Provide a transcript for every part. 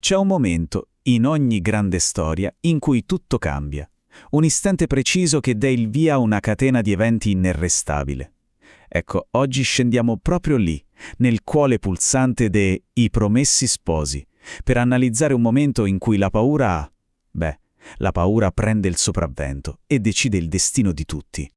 C'è un momento, in ogni grande storia, in cui tutto cambia. Un istante preciso che dà il via a una catena di eventi inarrestabile. Ecco, oggi scendiamo proprio lì, nel cuore pulsante dei I Promessi Sposi, per analizzare un momento in cui la paura la paura prende il sopravvento e decide il destino di tutti.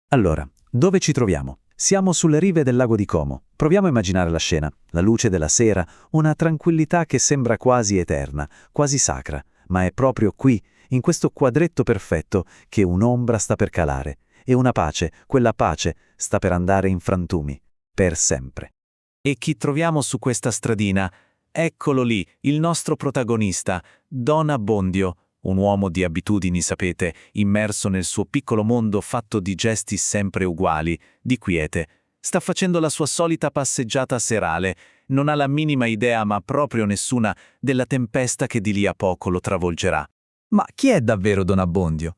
Allora, dove ci troviamo? Siamo sulle rive del lago di Como. Proviamo a immaginare la scena, la luce della sera, una tranquillità che sembra quasi eterna, quasi sacra, ma è proprio qui, in questo quadretto perfetto, che un'ombra sta per calare e una pace, quella pace, sta per andare in frantumi, per sempre. E chi troviamo su questa stradina? Eccolo lì, il nostro protagonista, Don Abbondio, un uomo di abitudini, sapete, immerso nel suo piccolo mondo fatto di gesti sempre uguali, di quiete. Sta facendo la sua solita passeggiata serale, non ha la minima idea, ma proprio nessuna, della tempesta che di lì a poco lo travolgerà. Ma chi è davvero Don Abbondio?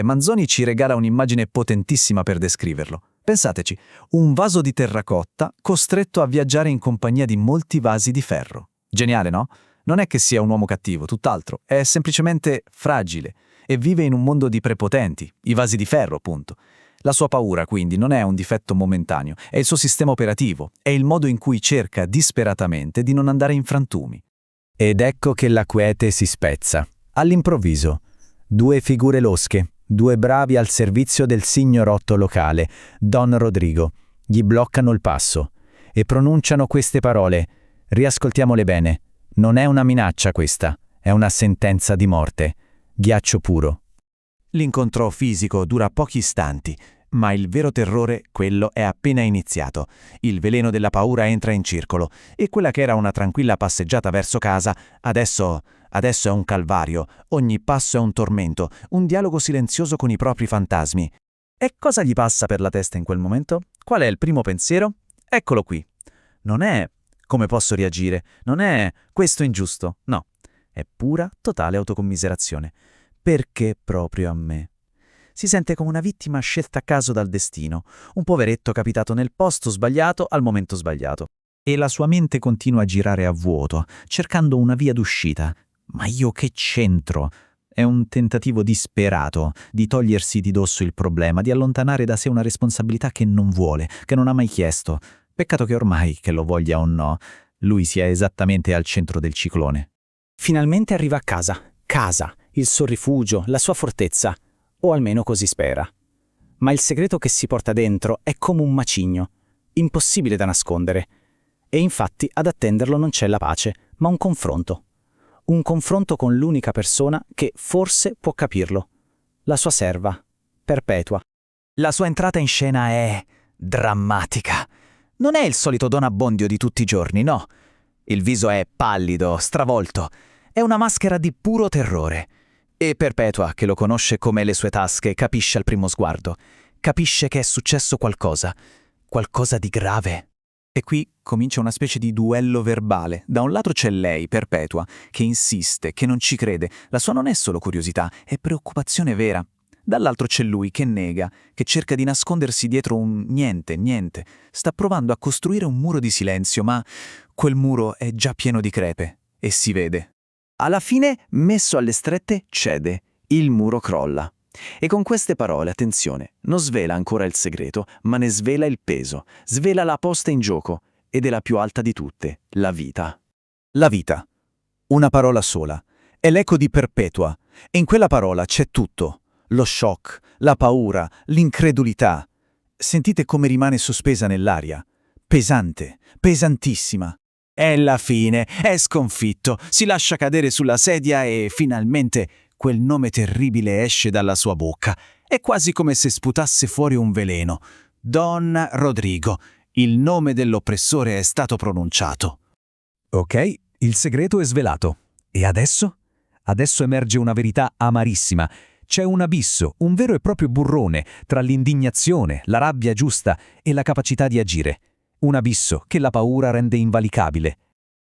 Manzoni ci regala un'immagine potentissima per descriverlo. Pensateci, un vaso di terracotta costretto a viaggiare in compagnia di molti vasi di ferro. Geniale, no? Non è che sia un uomo cattivo, tutt'altro, è semplicemente fragile e vive in un mondo di prepotenti, i vasi di ferro, appunto. La sua paura, quindi, non è un difetto momentaneo, è il suo sistema operativo, è il modo in cui cerca disperatamente di non andare in frantumi. Ed ecco che la quiete si spezza. All'improvviso, due figure losche, due bravi al servizio del signorotto locale, Don Rodrigo, gli bloccano il passo e pronunciano queste parole. Riascoltiamole bene. Non è una minaccia questa, è una sentenza di morte. Ghiaccio puro. L'incontro fisico dura pochi istanti, ma il vero terrore, quello è appena iniziato. Il veleno della paura entra in circolo e quella che era una tranquilla passeggiata verso casa, adesso è un calvario, ogni passo è un tormento, un dialogo silenzioso con i propri fantasmi. E cosa gli passa per la testa in quel momento? Qual è il primo pensiero? Eccolo qui. Non è come posso reagire, non è questo ingiusto, no. È pura, totale autocommiserazione. Perché proprio a me? Si sente come una vittima scelta a caso dal destino, un poveretto capitato nel posto sbagliato al momento sbagliato. E la sua mente continua a girare a vuoto, cercando una via d'uscita. Ma io che c'entro? È un tentativo disperato di togliersi di dosso il problema, di allontanare da sé una responsabilità che non vuole, che non ha mai chiesto. Peccato che ormai, che lo voglia o no, lui sia esattamente al centro del ciclone. Finalmente arriva a casa, il suo rifugio, la sua fortezza, o almeno così spera. Ma il segreto che si porta dentro è come un macigno, impossibile da nascondere. E infatti ad attenderlo non c'è la pace, ma un confronto. Un confronto con l'unica persona che forse può capirlo, la sua serva, Perpetua. La sua entrata in scena è drammatica. Non è il solito Don Abbondio di tutti i giorni, no. Il viso è pallido, stravolto. È una maschera di puro terrore. E Perpetua, che lo conosce come le sue tasche, capisce al primo sguardo. Capisce che è successo qualcosa di grave. E qui comincia una specie di duello verbale. Da un lato c'è lei, Perpetua, che insiste, che non ci crede. La sua non è solo curiosità, è preoccupazione vera. Dall'altro c'è lui che nega, che cerca di nascondersi dietro un niente. Sta provando a costruire un muro di silenzio, ma quel muro è già pieno di crepe e si vede. Alla fine, messo alle strette, cede. Il muro crolla. E con queste parole, attenzione, non svela ancora il segreto, ma ne svela il peso, svela la posta in gioco, ed è la più alta di tutte, la vita. La vita. Una parola sola. È l'eco di Perpetua, e in quella parola c'è tutto. Lo shock, la paura, l'incredulità. Sentite come rimane sospesa nell'aria. Pesante, pesantissima. È la fine, è sconfitto, si lascia cadere sulla sedia e finalmente quel nome terribile esce dalla sua bocca. È quasi come se sputasse fuori un veleno. Don Rodrigo, il nome dell'oppressore è stato pronunciato. Ok, il segreto è svelato. E adesso? Adesso emerge una verità amarissima. C'è un abisso, un vero e proprio burrone, tra l'indignazione, la rabbia giusta e la capacità di agire. Un abisso che la paura rende invalicabile.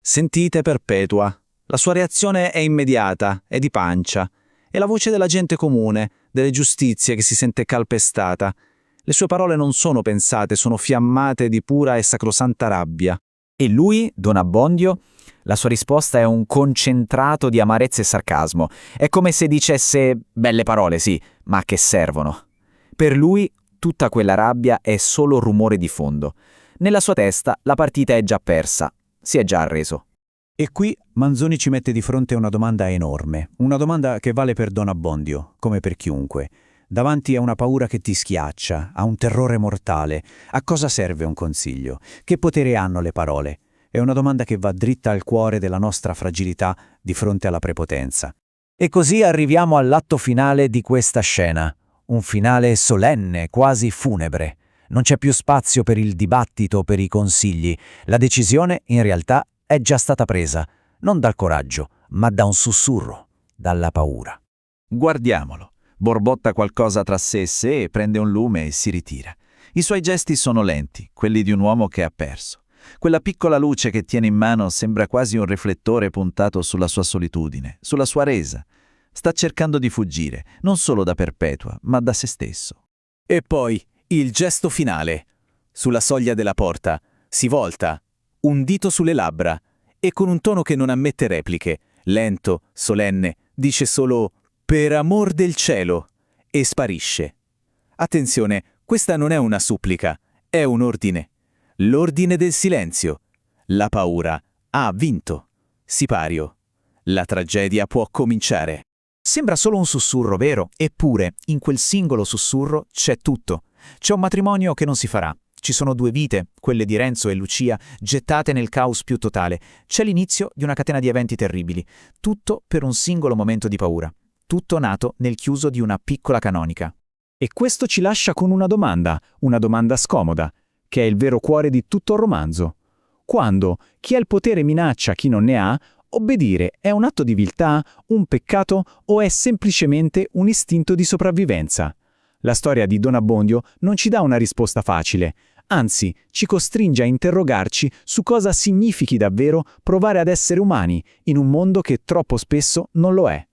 Sentite Perpetua. La sua reazione è immediata, è di pancia. È la voce della gente comune, delle giustizie che si sente calpestata. Le sue parole non sono pensate, sono fiammate di pura e sacrosanta rabbia. E lui, Don Abbondio, La sua risposta è un concentrato di amarezza e sarcasmo. È come se dicesse belle parole, sì, ma a che servono? Per lui tutta quella rabbia è solo rumore di fondo. Nella sua testa la partita è già persa, si è già arreso. E qui Manzoni ci mette di fronte a una domanda enorme, una domanda che vale per Don Abbondio, come per chiunque. Davanti a una paura che ti schiaccia, a un terrore mortale, a cosa serve un consiglio? Che potere hanno le parole? È una domanda che va dritta al cuore della nostra fragilità di fronte alla prepotenza. E così arriviamo all'atto finale di questa scena, un finale solenne, quasi funebre. Non c'è più spazio per il dibattito, per i consigli. La decisione, in realtà, è già stata presa, non dal coraggio, ma da un sussurro, dalla paura. Guardiamolo. Borbotta qualcosa tra sé e sé, prende un lume e si ritira. I suoi gesti sono lenti, quelli di un uomo che ha perso. Quella piccola luce che tiene in mano sembra quasi un riflettore puntato sulla sua solitudine, sulla sua resa. Sta cercando di fuggire, non solo da Perpetua, ma da se stesso. E poi il gesto finale. Sulla soglia della porta si volta, un dito sulle labbra, e con un tono che non ammette repliche, lento, solenne, dice solo «Per amor del cielo» e sparisce. Attenzione, questa non è una supplica, è un ordine. L'ordine del silenzio. La paura ha vinto. Sipario. La tragedia può cominciare. Sembra solo un sussurro, vero? Eppure, in quel singolo sussurro c'è tutto. C'è un matrimonio che non si farà. Ci sono due vite, quelle di Renzo e Lucia, gettate nel caos più totale. C'è l'inizio di una catena di eventi terribili. Tutto per un singolo momento di paura. Tutto nato nel chiuso di una piccola canonica. E questo ci lascia con una domanda scomoda, che è il vero cuore di tutto il romanzo. Quando chi ha il potere minaccia chi non ne ha, obbedire è un atto di viltà, un peccato o è semplicemente un istinto di sopravvivenza? La storia di Don Abbondio non ci dà una risposta facile, anzi ci costringe a interrogarci su cosa significhi davvero provare ad essere umani in un mondo che troppo spesso non lo è.